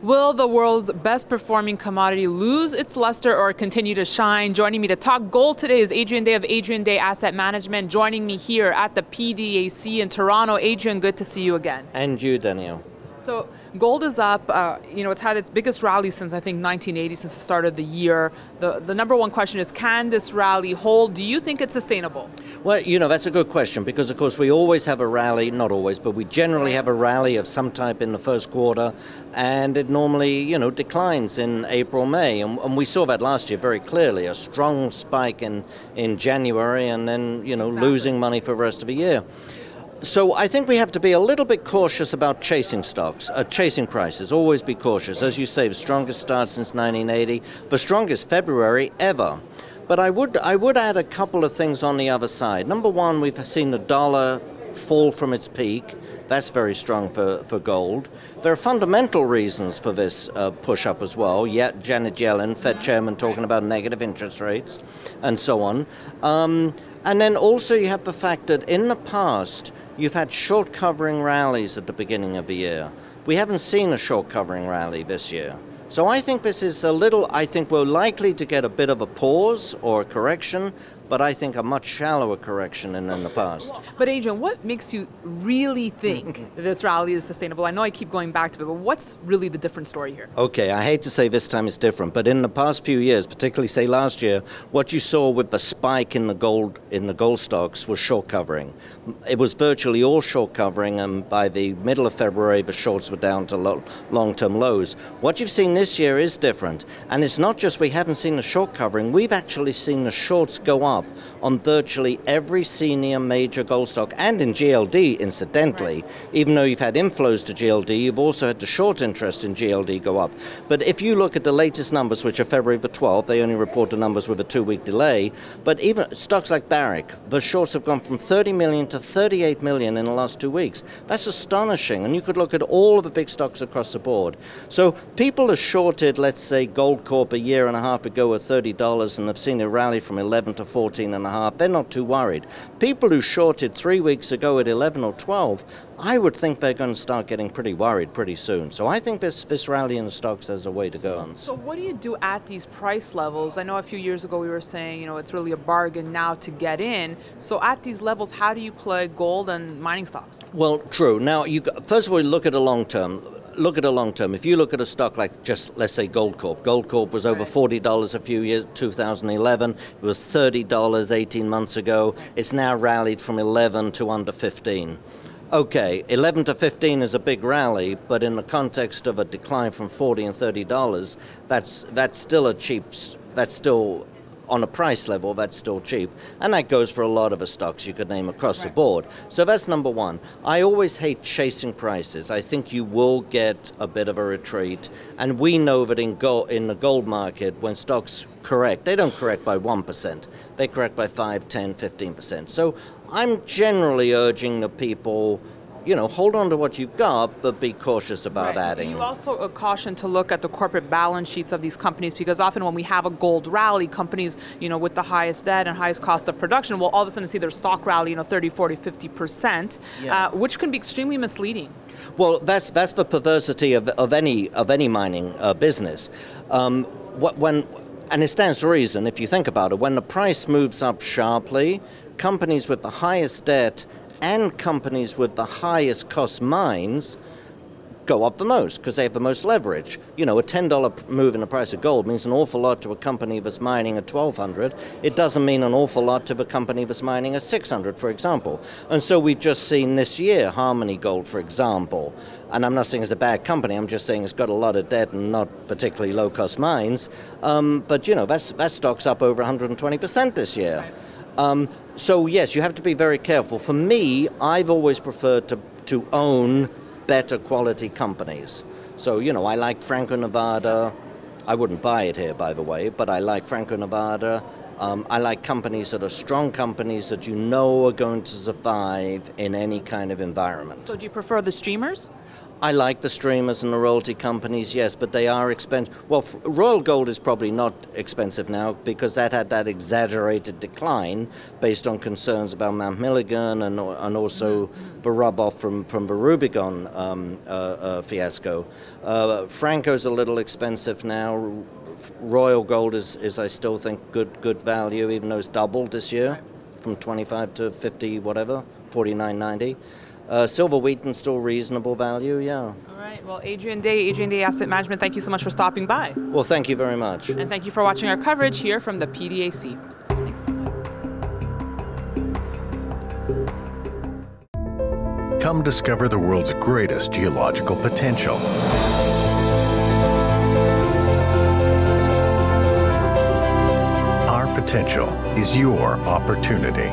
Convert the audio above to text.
Will the world's best performing commodity lose its luster or continue to shine? Joining me to talk gold today is Adrian Day of Adrian Day Asset Management, joining me here at the PDAC in Toronto. Adrian, good to see you again. And you, Danielle. So gold is up, it's had its biggest rally since I think 1980, since the start of the year. The number one question is, can this rally hold? Do you think it's sustainable? Well, that's a good question because, of course, we always have a rally, not always, but we generally have a rally of some type in the first quarter, and it normally, declines in April, May. And we saw that last year very clearly, a strong spike in January and then, Exactly. losing money for the rest of the year. So I think we have to be a little bit cautious about chasing stocks, chasing prices. Always be cautious. As you say, the strongest start since 1980, the strongest February ever. But I would add a couple of things on the other side. Number one, we've seen the dollar fall from its peak. That's very strong for gold. There are fundamental reasons for this push up as well. Yet Janet Yellen, Fed chairman, talking about negative interest rates and so on. And then also you have the fact that in the past, you've had short covering rallies at the beginning of the year. We haven't seen a short covering rally this year. So I think this is I think we're likely to get a bit of a pause or a correction, but I think a much shallower correction than in the past. But Adrian, what makes you really think this rally is sustainable? I know I keep going back to it, but what's really the different story here? Okay, I hate to say this time it's different, but in the past few years, particularly say last year, what you saw with the spike in the gold stocks was short covering. It was virtually all short covering, and by the middle of February, the shorts were down to long-term lows. What you've seen this year is different, and it's not just we haven't seen the short covering, we've actually seen the shorts go up on virtually every senior major gold stock, and in GLD, incidentally. Right. Even though you've had inflows to GLD, you've also had the short interest in GLD go up. But if you look at the latest numbers, which are February the 12th, they only report the numbers with a 2-week delay, but even stocks like Barrick, the shorts have gone from 30 million to 38 million in the last 2 weeks. That's astonishing, and you could look at all of the big stocks across the board. So people are shorted, let's say, Goldcorp a year and a half ago at $30, and have seen a rally from 11 to 14 and a half. They're not too worried. People who shorted 3 weeks ago at 11 or 12, I would think they're going to start getting pretty worried pretty soon. So I think this rally in the stocks has a way to go on. So what do you do at these price levels? I know a few years ago we were saying, it's really a bargain now to get in. So at these levels, how do you play gold and mining stocks? Well, true. Now, first of all, look at a long term. If you look at a stock like just, let's say, Goldcorp. Goldcorp was over $40 a few years, 2011. It was $30 18 months ago. It's now rallied from 11 to under 15. Okay, 11 to 15 is a big rally, but in the context of a decline from $40 and $30, that's still on a price level, that's still cheap. And that goes for a lot of the stocks you could name across the board. So that's number one. I always hate chasing prices. I think you will get a bit of a retreat. And we know that in the gold market, when stocks correct, they don't correct by 1%. They correct by 5, 10, 15%. So I'm generally urging the people, hold on to what you've got, but be cautious about adding. You also caution to look at the corporate balance sheets of these companies, because often when we have a gold rally, companies, with the highest debt and highest cost of production will all of a sudden see their stock rally, 30, 40, 50%, which can be extremely misleading. Well, that's the perversity of any mining business. And it stands to reason, if you think about it, when the price moves up sharply, companies with the highest debt and companies with the highest cost mines go up the most because they have the most leverage. A $10 move in the price of gold means an awful lot to a company that's mining at $1,200. It doesn't mean an awful lot to the company that's mining at $600, for example. And so we've just seen this year, Harmony Gold, for example, and I'm not saying it's a bad company, I'm just saying it's got a lot of debt and not particularly low-cost mines, but that stock's up over 120% this year. So yes, you have to be very careful. For me, I've always preferred to own better quality companies. So, I like Franco-Nevada. I wouldn't buy it here, by the way, but I like Franco-Nevada. I like companies that are strong companies that are going to survive in any kind of environment. So do you prefer the streamers? I like the streamers and the royalty companies, yes, but they are expensive. Well, Royal Gold is probably not expensive now because that had that exaggerated decline based on concerns about Mount Milligan and also the rub-off from the Rubicon fiasco. Franco's a little expensive now. Royal Gold is I still think good value, even though it's doubled this year, from 25 to 50 whatever, 49.90. Silver Wheaton's still reasonable value, yeah. All right. Well, Adrian Day Asset Management, thank you so much for stopping by. Well, thank you very much. And thank you for watching our coverage here from the PDAC. Thanks. Come discover the world's greatest geological potential. Our potential is your opportunity.